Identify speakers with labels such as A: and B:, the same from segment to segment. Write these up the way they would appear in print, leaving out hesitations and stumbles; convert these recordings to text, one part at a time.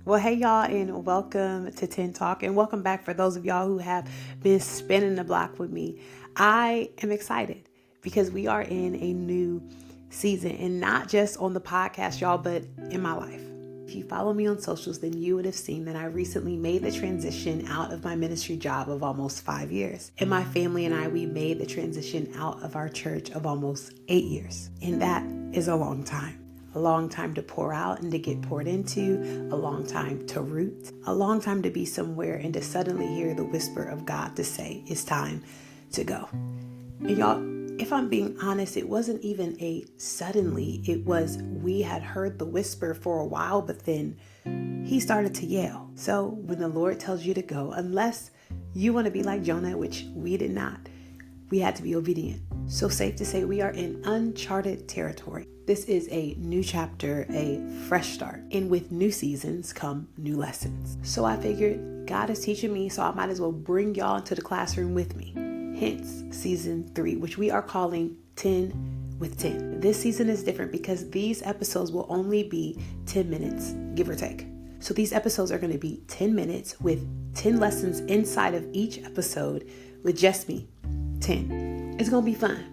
A: Well, hey y'all, and welcome to 10 Talk, and welcome back for those of y'all who have been spinning the block with me. I am excited because we are in a new season, and not just on the podcast, y'all, but in my life. If you follow me on socials, then you would have seen that I recently made the transition out of my ministry job of almost 5 years. And my family and I, we made the transition out of our church of almost 8 years. And that is a long time. A long time to pour out and to get poured into, a long time to root, a long time to be somewhere and to suddenly hear the whisper of God to say, it's time to go. And y'all, if I'm being honest, it wasn't even a suddenly. It was, we had heard the whisper for a while, but then he started to yell. So when the Lord tells you to go, unless you want to be like Jonah, which we did not, we had to be obedient. So safe to say we are in uncharted territory. This is a new chapter, a fresh start. And with new seasons come new lessons. So I figured God is teaching me, so I might as well bring y'all into the classroom with me. Hence season 3, which we are calling 10 with 10. This season is different because these episodes will only be 10 minutes, give or take. So these episodes are going to be 10 minutes with 10 lessons inside of each episode with just me. 10. It's going to be fun,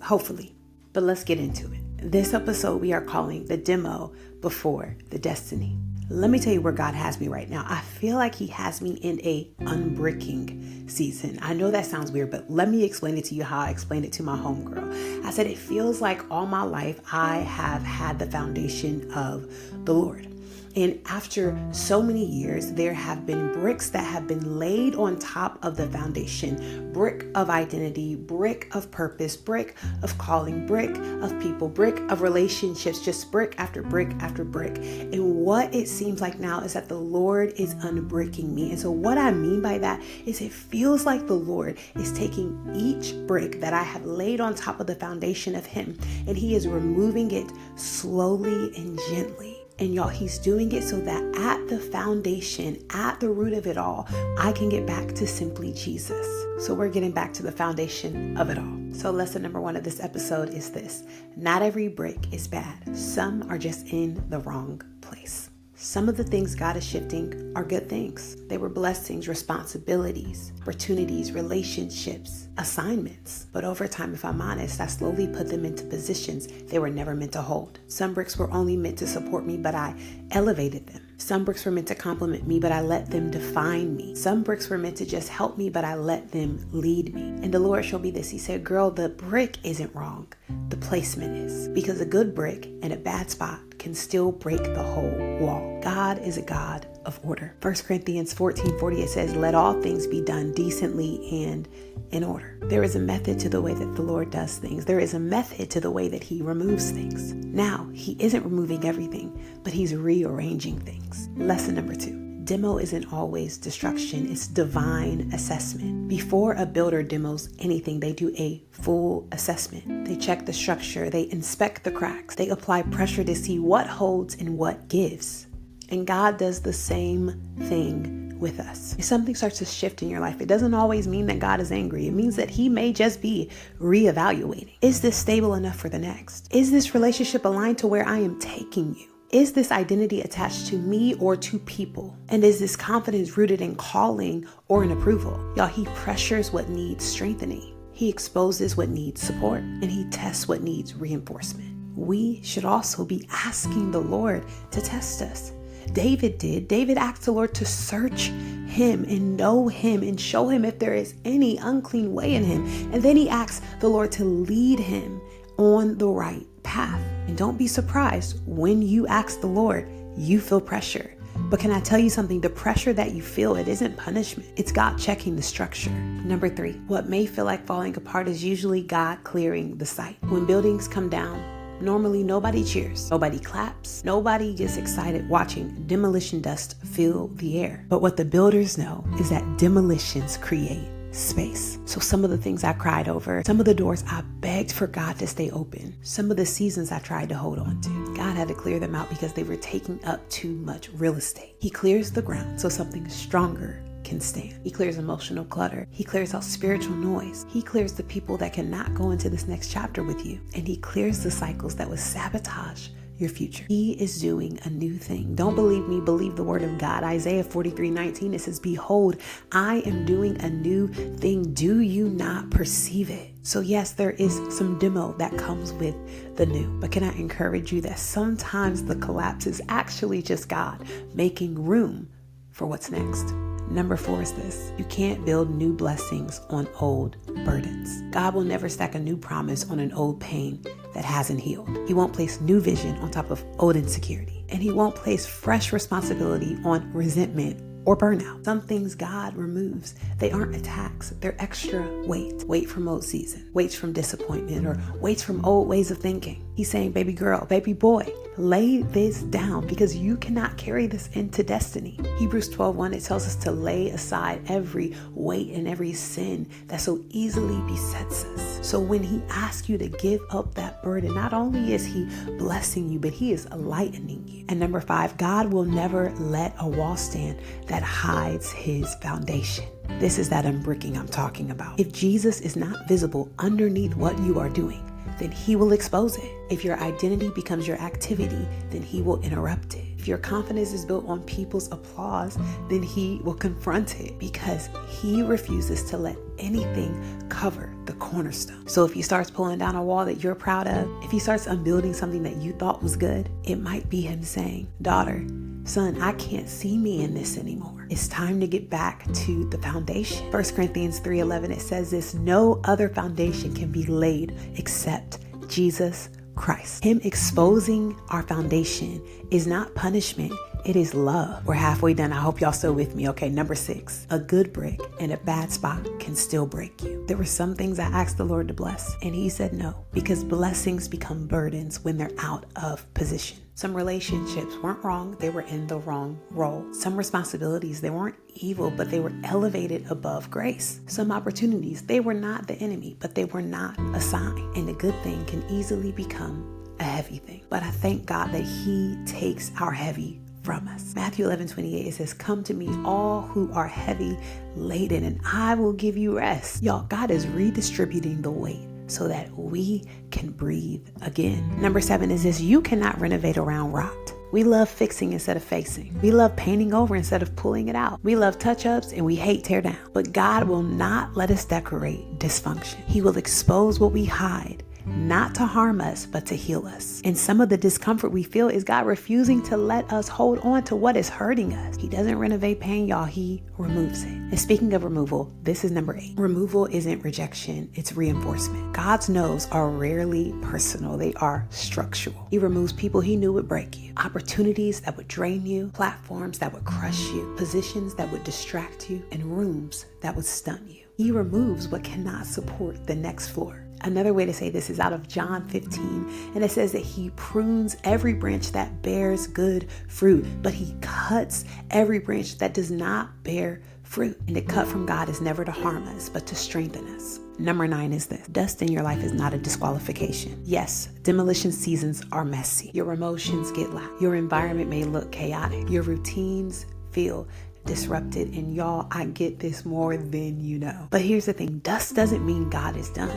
A: hopefully, but let's get into it. This episode we are calling the demo before the destiny. Let me tell you where God has me right now. I feel like he has me in a unbricking season. I know that sounds weird, but let me explain it to you how I explained it to my homegirl. I said, it feels like all my life I have had the foundation of the Lord. And after so many years, there have been bricks that have been laid on top of the foundation. Brick of identity, brick of purpose, brick of calling, brick of people, brick of relationships, just brick after brick after brick. And what it seems like now is that the Lord is unbricking me. And so what I mean by that is it feels like the Lord is taking each brick that I have laid on top of the foundation of him, and he is removing it slowly and gently. And y'all, he's doing it so that at the foundation, at the root of it all, I can get back to simply Jesus. So we're getting back to the foundation of it all. So lesson number 1 of this episode is this: not every brick is bad. Some are just in the wrong place. Some of the things God is shifting are good things. They were blessings, responsibilities, opportunities, relationships, assignments. But over time, if I'm honest, I slowly put them into positions they were never meant to hold. Some bricks were only meant to support me, but I elevated them. Some bricks were meant to compliment me, but I let them define me. Some bricks were meant to just help me, but I let them lead me. And the Lord showed me this. He said, girl, the brick isn't wrong. The placement is. Because a good brick in a bad spot can still break the whole wall. God is a God of order. 1 Corinthians 14:40, it says, let all things be done decently and in order. There is a method to the way that the Lord does things. There is a method to the way that he removes things. Now, he isn't removing everything, but he's rearranging things. Lesson number 2. Demo isn't always destruction, it's divine assessment. Before a builder demos anything, they do a full assessment. They check the structure, they inspect the cracks, they apply pressure to see what holds and what gives. And God does the same thing with us. If something starts to shift in your life, it doesn't always mean that God is angry. It means that he may just be reevaluating. Is this stable enough for the next? Is this relationship aligned to where I am taking you? Is this identity attached to me or to people? And is this confidence rooted in calling or in approval? Y'all, he pressures what needs strengthening. He exposes what needs support, and he tests what needs reinforcement. We should also be asking the Lord to test us. David did. David asked the Lord to search him and know him and show him if there is any unclean way in him. And then he asked the Lord to lead him on the right path. And don't be surprised when you ask the Lord, you feel pressure. But can I tell you something? The pressure that you feel, it isn't punishment. It's God checking the structure. Number 3, what may feel like falling apart is usually God clearing the site. When buildings come down, normally nobody cheers, nobody claps, nobody gets excited watching demolition dust fill the air. But what the builders know is that demolitions create space. So some of the things I cried over, some of the doors I begged for God to stay open, some of the seasons I tried to hold on to, God had to clear them out because they were taking up too much real estate. He clears the ground so something stronger can stand. He clears emotional clutter. He clears out spiritual noise. He clears the people that cannot go into this next chapter with you. And he clears the cycles that would sabotage your future. He is doing a new thing. Don't believe me, believe the word of God. Isaiah 43:19, it says, behold, I am doing a new thing. Do you not perceive it? So yes, there is some demo that comes with the new, but can I encourage you that sometimes the collapse is actually just God making room for what's next. Number 4 is this: you can't build new blessings on old burdens. God will never stack a new promise on an old pain that hasn't healed. He won't place new vision on top of old insecurity. And he won't place fresh responsibility on resentment or burnout. Some things God removes, they aren't attacks. They're extra weight. Weight from old season, weights from disappointment, or weights from old ways of thinking. He's saying, baby girl, baby boy, lay this down because you cannot carry this into destiny. Hebrews 12:1, it tells us to lay aside every weight and every sin that so easily besets us. So when he asks you to give up that burden, not only is he blessing you, but he is lightening you. And number 5, God will never let a wall stand that hides his foundation. This is that unbricking I'm talking about. If Jesus is not visible underneath what you are doing, then he will expose it. If your identity becomes your activity, then he will interrupt it. If your confidence is built on people's applause, then he will confront it, because he refuses to let anything cover the cornerstone. So if he starts pulling down a wall that you're proud of, if he starts unbuilding something that you thought was good, it might be him saying, daughter, son, I can't see me in this anymore. It's time to get back to the foundation. 1 Corinthians 3:11, it says this: no other foundation can be laid except Jesus Christ. Him exposing our foundation is not punishment. It is love. We're halfway done. I hope y'all still with me. Okay, number 6, a good brick and a bad spot can still break you. There were some things I asked the Lord to bless, and he said no, because blessings become burdens when they're out of position. Some relationships weren't wrong. They were in the wrong role. Some responsibilities, they weren't evil, but they were elevated above grace. Some opportunities, they were not the enemy, but they were not a sign. And a good thing can easily become a heavy thing. But I thank God that he takes our heavy from us. Matthew 11:28, it says, come to me all who are heavy laden, and I will give you rest. Y'all, God is redistributing the weight so that we can breathe again. Number 7 is this: you cannot renovate around rot. We love fixing instead of facing. We love painting over instead of pulling it out. We love touch-ups and we hate tear down. But God will not let us decorate dysfunction. He will expose what we hide, not to harm us, but to heal us. And some of the discomfort we feel is God refusing to let us hold on to what is hurting us. He doesn't renovate pain, y'all. He removes it. And speaking of removal, this is number 8. Removal isn't rejection, it's reinforcement. God's no's are rarely personal. They are structural. He removes people he knew would break you, opportunities that would drain you, platforms that would crush you, positions that would distract you, and rooms that would stun you. He removes what cannot support the next floor. Another way to say this is out of John 15, and it says that he prunes every branch that bears good fruit, but he cuts every branch that does not bear fruit. And to cut from God is never to harm us, but to strengthen us. Number 9 is this: dust in your life is not a disqualification. Yes, demolition seasons are messy. Your emotions get loud. Your environment may look chaotic. Your routines feel disrupted, and y'all, I get this more than you know. But here's the thing: dust doesn't mean God is done.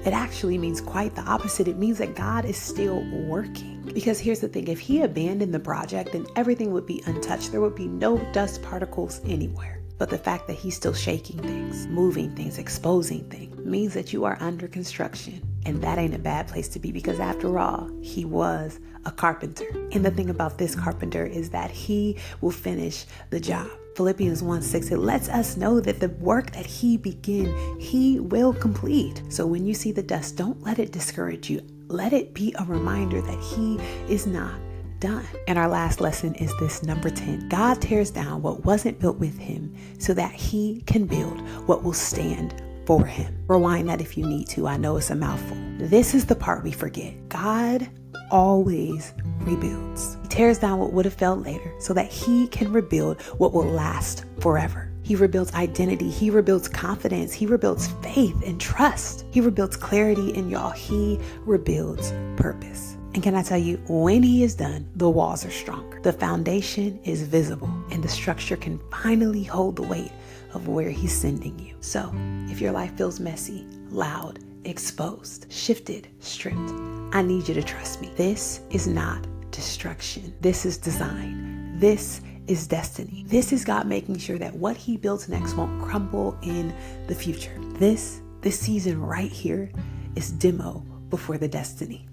A: It actually means quite the opposite. It means that God is still working. Because here's the thing: if he abandoned the project, then everything would be untouched. There would be no dust particles anywhere. But the fact that he's still shaking things, moving things, exposing things, means that you are under construction. And that ain't a bad place to be, because after all, he was a carpenter. And the thing about this carpenter is that he will finish the job. Philippians 1:6, it lets us know that the work that he began, he will complete. So when you see the dust, don't let it discourage you. Let it be a reminder that he is not done. And our last lesson is this, number 10. God tears down what wasn't built with him so that he can build what will stand for him. Rewind that if you need to. I know it's a mouthful. This is the part we forget. God always rebuilds. He tears down what would have failed later so that he can rebuild what will last forever. He rebuilds identity. He rebuilds confidence. He rebuilds faith and trust. He rebuilds clarity, and y'all, he rebuilds purpose. And can I tell you, when he is done, the walls are stronger. The foundation is visible, and the structure can finally hold the weight of where he's sending you. So if your life feels messy, loud, exposed, shifted, stripped, I need you to trust me. This is not destruction. This is design. This is destiny. This is God making sure that what he builds next won't crumble in the future. This season right here is demo before the destiny.